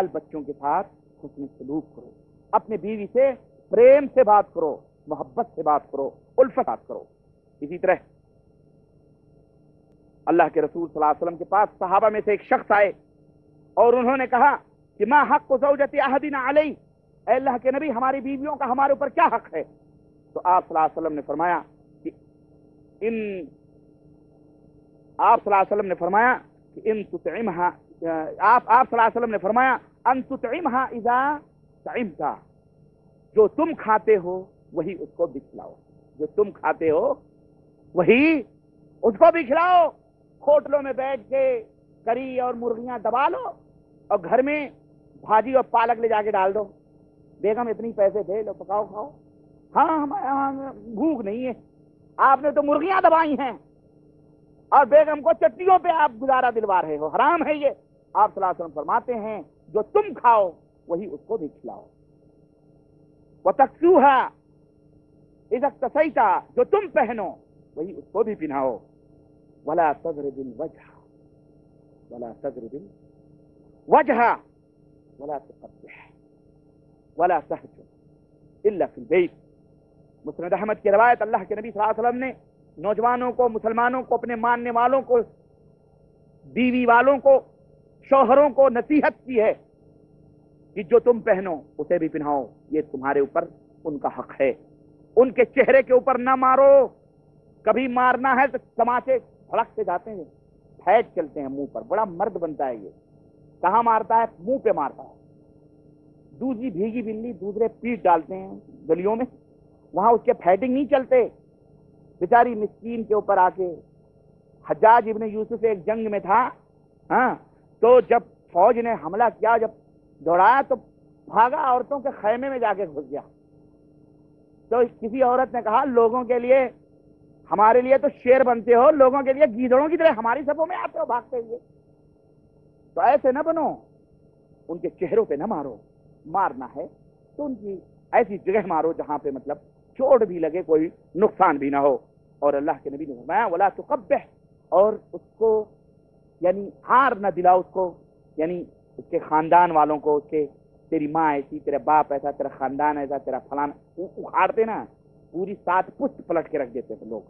بال بچوں کے ساتھ حسن سلوک کرو، اپنے بیوی سے پریم سے بات کرو، محبت سے بات کرو، الفت بات کرو۔ اسی طرح اللہ کے رسول صلی اللہ علیہ وسلم کے پاس صحابہ میں سے ایک شخص آئے اور انہوں نے کہا کہ ما حق زوجتی احدنا علی، اے اللہ کے نبی ہماری بیویوں کا ہمارے اوپر کیا حق ہے؟ تو آپ صلی اللہ علیہ وسلم نے فرمایا کہ آپ صلی اللہ علیہ وسلم نے فرمایا کہ ان تطعمها، آپ صلی اللہ علیہ وسلم نے فرمایا ان تطعمها اذا طعمت، جو تم کھاتے ہو وہی اس کو بھی کھلاؤ، جو تم کھاتے ہو وہی اس کو بھی کھلاؤ۔ ہوٹلوں میں بیٹھ کے کری اور مرغیاں دبا لو اور گھر میں بھاجی اور پالک لے جا کے ڈال دو، بیگم اتنی پیسے دے لو پکاؤ کھاؤ، ہاں ہمارے یہاں بھوک نہیں ہے، آپ نے تو مرغیاں دبائی ہیں اور بیگم کو چٹنیوں پہ آپ گزارا دلوا رہے ہو، حرام ہے یہ۔ آپ صلی اللہ علیہ وسلم فرماتے ہیں جو تم کھاؤ وہی اس کو بھی کھلاؤ۔ وَتَكْسُوهَا اِذَا اكْتَسَيْتَ، جو تم پہنو وہی اس کو بھی پہناؤ۔ وَلَا تَضْرِبِ الْوَجْهَ وَلَا تَضْرِبِ الْوَجْهَ وَلَا تُقَبِّحْ وَلَا تَهْجُرْ إِلَّا فِي الْبَيْتِ۔ مسند احمد کی روایت، اللہ کے نبی صلی اللہ علیہ وسلم نے نوجوانوں کو، مسلمانوں کو، اپنے ماننے والوں کو، بیوی والوں کو، شوہروں کو نصیحت کی ہے کہ جو تم پہنو اسے بھی پہناؤ، یہ تمہارے اوپر ان کا حق ہے۔ ان کے چہرے کے اوپر نہ مارو، کبھی مارنا ہے تو تماچے بھڑک سے جاتے ہیں، پھینک چلتے ہیں منہ پر، بڑا مرد بنتا ہے یہ۔ کہاں مارتا ہے؟ منہ پہ مارتا ہے۔ دوسری بھیگی بلی دوسرے پیٹ ڈالتے ہیں گلیوں میں، وہاں اس کے پھیٹنگ نہیں چلتے، بیچاری مسکین کے اوپر آ کے۔ حجاج ابن یوسف ایک جنگ میں تھا، ہاں، تو جب فوج نے حملہ کیا، جب دوڑایا تو بھاگا، عورتوں کے خیمے میں جا کے گھس گیا۔ تو کسی عورت نے کہا لوگوں کے لیے، ہمارے لیے تو شیر بنتے ہو، لوگوں کے لیے گیدڑوں کی طرح ہماری صفوں میں آتے ہو بھاگتے ہوئے، تو ایسے نہ بنو، ان کے چہروں پہ نہ مارو، مارنا ہے تو ان کی ایسی جگہ مارو جہاں پہ مطلب چوٹ بھی لگے، کوئی نقصان بھی نہ ہو۔ اور اللہ کے نبی نے فرمایا ولا تقبح، اور اس کو یعنی ہار نہ دلاؤ اس کو، یعنی اس کے خاندان والوں کو، اس کے تیری ماں ایسی، تیرا باپ ایسا، تیرا خاندان ایسا، تیرا فلانا، اکھاڑتے نا، پوری 7 پشت پلٹ کے رکھ دیتے تھے لوگ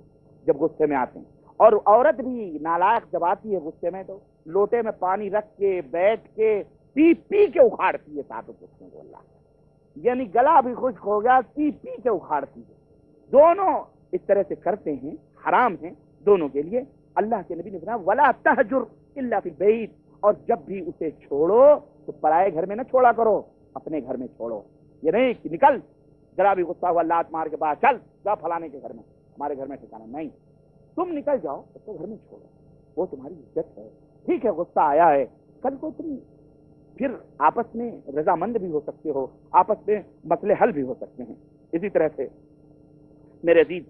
جب غصے میں آتے ہیں۔ اور عورت بھی نالائق جب آتی ہے غصے میں تو لوٹے میں پانی رکھ کے بیٹھ کے پی پی کے اکھاڑتی ہے 7 پشتوں کو، اللہ، یعنی گلا بھی خشک ہو گیا، پی پی کے اکھاڑتی ہے۔ دونوں اس طرح سے کرتے ہیں، حرام ہیں دونوں کے لیے۔ اللہ کے نبی نے فرمایا ولا تہجر الا فی البیت، اور جب بھی اسے چھوڑو تو پرائے گھر میں نہ چھوڑا کرو، اپنے گھر میں چھوڑو۔ یہ نہیں کہ نکل، ذرا بھی غصہ ہوا لات مار کے بعد چل جا فلانے کے گھر میں، ہمارے گھر میں ٹھکانا نہیں، تم نکل جاؤ، اس کو گھر میں چھوڑو، وہ تمہاری عزت ہے۔ ٹھیک ہے غصہ آیا ہے، کل کو تم پھر آپس میں رضامند بھی ہو سکتے ہو، آپس میں مسئلے حل بھی ہو سکتے ہیں۔ اسی طرح سے میرے عزیز،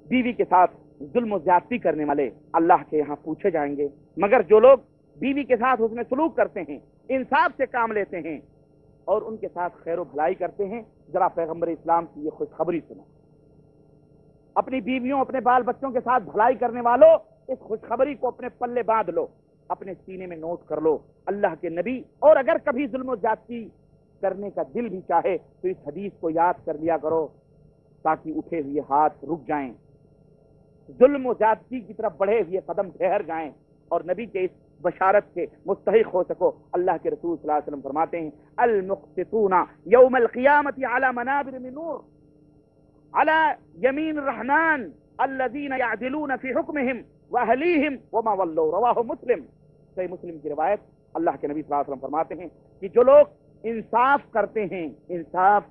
بیوی کے ساتھ ظلم و زیادتی کرنے والے اللہ کے یہاں پوچھے جائیں گے، مگر جو لوگ بیوی کے ساتھ حسن سلوک کرتے ہیں، انصاف سے کام لیتے ہیں اور ان کے ساتھ خیر و بھلائی کرتے ہیں، ذرا پیغمبر اسلام کی یہ خوشخبری سنو۔ اپنی بیویوں، اپنے بال بچوں کے ساتھ بھلائی کرنے والوں، اس خوشخبری کو اپنے پلے باندھ لو، اپنے سینے میں نوٹ کر لو۔ اللہ کے نبی، اور اگر کبھی ظلم و زیادتی کرنے کا دل بھی چاہے تو اس حدیث کو یاد کر لیا کرو تاکہ اٹھے ہوئے ہاتھ رک جائیں، ظلم و زیادتی کی طرف بڑھے ہوئے قدم ٹھہر جائیں اور نبی کے اس بشارت کے مستحق ہو سکو۔ اللہ کے رسول صلی اللہ علیہ وسلم فرماتے ہیں المقسطون یوم القیامت علی منابر من نور علی یمین الرحمن الذین یعدلون فی حکمہم واہلیہم وما ولوا، رواہ مسلم۔ صحیح مسلم کی روایت، اللہ کے نبی صلی اللہ علیہ وسلم فرماتے ہیں کہ جو لوگ انصاف کرتے ہیں، انصاف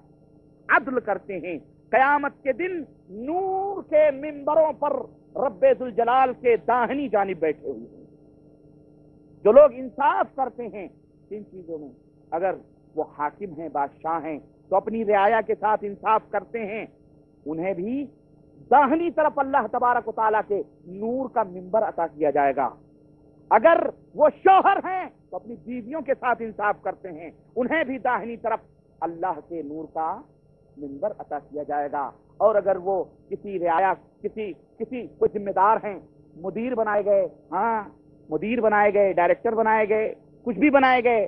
عدل کرتے ہیں، قیامت کے دن نور کے منبروں پر رب ذوالجلال کے داہنی جانب بیٹھے ہوئے ہیں۔ جو لوگ انصاف کرتے ہیں ان چیزوں میں، اگر وہ حاکم ہیں، بادشاہ ہیں، تو اپنی رعایا کے ساتھ انصاف کرتے ہیں، انہیں بھی داہنی طرف اللہ تبارک و تعالیٰ کے نور کا منبر عطا کیا جائے گا۔ اگر وہ شوہر ہیں تو اپنی بیویوں کے ساتھ انصاف کرتے ہیں، انہیں بھی داہنی طرف اللہ کے نور کا منبر عطا کیا جائے گا۔ اور اگر وہ کسی رعایا، کسی کوئی ذمہ دار ہیں، مدیر بنائے گئے، ہاں مدیر بنائے گئے، ڈائریکٹر بنائے گئے، کچھ بھی بنائے گئے،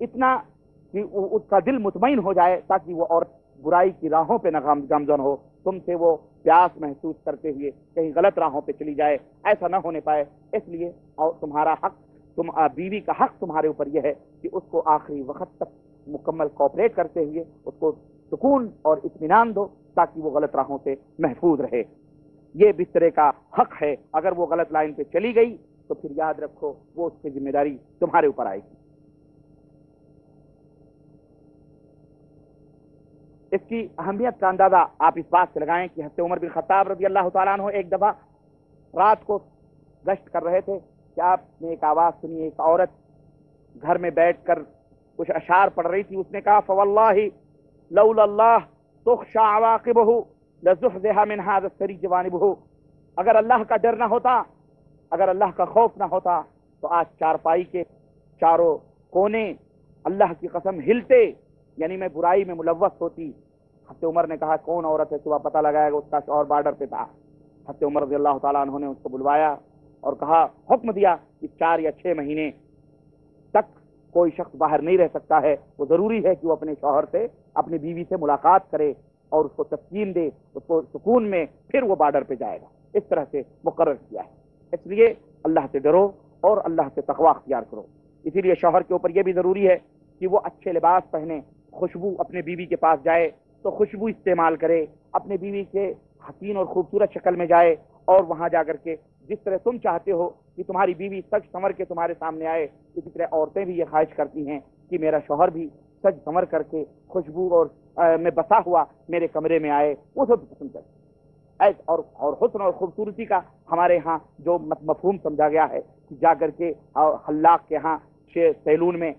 اتنا کہ اس کا دل مطمئن ہو جائے تاکہ وہ اور برائی کی راہوں پہ نہ گامزن ہو، تم سے وہ پیاس محسوس کرتے ہوئے کہیں غلط راہوں پہ چلی جائے، ایسا نہ ہونے پائے۔ اس لیے اور تمہارا حق، بیوی کا حق تمہارے اوپر یہ ہے کہ اس کو آخری وقت تک مکمل کوآپریٹ کرتے ہوئے اس کو سکون اور اطمینان دو تاکہ وہ غلط راہوں سے محفوظ رہے۔ یہ بسترے کا حق ہے۔ اگر وہ غلط لائن پہ چلی گئی تو پھر یاد رکھو وہ اس کی ذمہ داری تمہارے اوپر آئے گی۔ اس کی اہمیت کا اندازہ آپ اس بات سے لگائیں کہ حضرت عمر بن خطاب رضی اللہ تعالیٰ عنہ ایک دفعہ رات کو گشت کر رہے تھے کہ آپ نے ایک آواز سنی، ایک عورت گھر میں بیٹھ کر کچھ اشعار پڑھ رہی تھی۔ اس نے کہا فواللہ لولا اللہ تخشى عواقبہ لزحزح من هذا السری جوانبہ، اگر اللہ کا ڈر نہ ہوتا، اگر اللہ کا خوف نہ ہوتا تو آج چارپائی کے چاروں کونے اللہ کی قسم ہلتے، یعنی میں برائی میں ملوث ہوتی۔ حضرت عمر نے کہا کون عورت ہے؟ صبح پتہ لگایا کہ اس کا شوہر بارڈر پہ تھا۔ حضرت عمر رضی اللہ تعالیٰ عنہ نے اس کو بلوایا اور کہا، حکم دیا کہ 4 یا 6 مہینے تک کوئی شخص باہر نہیں رہ سکتا ہے، وہ ضروری ہے کہ وہ اپنے شوہر سے، اپنی بیوی سے ملاقات کرے اور اس کو تسکین دے، اس کو سکون میں، پھر وہ بارڈر پہ جائے گا۔ اس طرح سے مقرر کیا ہے۔ اس لیے اللہ سے ڈرو اور اللہ سے تقوی اختیار کرو۔ اسی لیے شوہر کے اوپر یہ بھی ضروری ہے کہ وہ اچھے لباس پہنے، خوشبو اپنے بیوی کے پاس جائے تو خوشبو استعمال کرے، اپنے بیوی کے حسین اور خوبصورت شکل میں جائے اور وہاں جا کر کے جس طرح تم چاہتے ہو کہ تمہاری بیوی سج سنور کے تمہارے سامنے آئے، اسی طرح عورتیں بھی یہ خواہش کرتی ہیں کہ میرا شوہر بھی سج سنور کر کے خوشبو اور میں بسا ہوا میرے کمرے میں آئے، وہ سب پسند کرتے۔ اور حسن اور خوبصورتی کا ہمارے ہاں جو مفہوم سمجھا گیا ہے کہ جا کر کے حلاق کے ہاں سیلون میں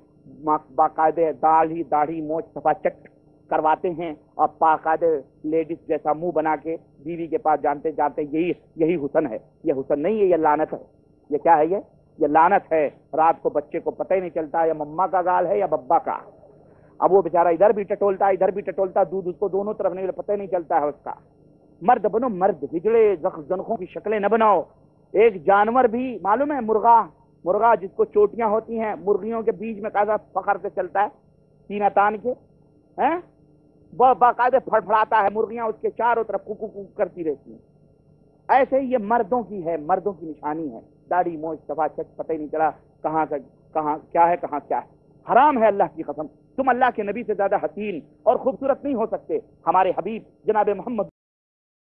باقاعدہ داڑھی موچ صفا چٹ کرواتے ہیں اور باقاعدہ لیڈیز جیسا منہ بنا کے بیوی کے پاس جانتے جاتے یہی حسن ہے۔ یہ حسن نہیں ہے، یہ لعنت ہے۔ یہ کیا ہے؟ یہ لعنت ہے۔ رات کو بچے کو پتہ ہی نہیں چلتا یا مما کا گال ہے یا ببا کا، اب وہ بیچارہ ادھر بھی ٹٹولتا ادھر بھی ٹٹولتا، دودھ اس کو دونوں طرف نہیں، پتہ ہی نہیں چلتا ہے اس کا۔ مرد بنو مرد، ہجڑے زنخوں کی شکلیں نہ بناؤ۔ ایک جانور بھی معلوم ہے، مرغا جس کو چوٹیاں ہوتی ہیں، مرغیوں کے بیچ میں کیسا فخر سے چلتا ہے، سینہ تان کے ہیں، باقاعدہ پھڑپھڑاتا ہے، مرغیاں اس کے چاروں طرف کوکو کرتی رہتی ہیں۔ ایسے ہی یہ مردوں کی ہے، مردوں کی نشانی ہے، داڑھی موچ صفا چٹ، پتہ ہی نہیں چلا کہاں کیا ہے کہاں کیا ہے۔ حرام ہے اللہ کی قسم، تم اللہ کے نبی سے زیادہ حسین اور خوبصورت نہیں ہو سکتے۔ ہمارے حبیب جناب محمد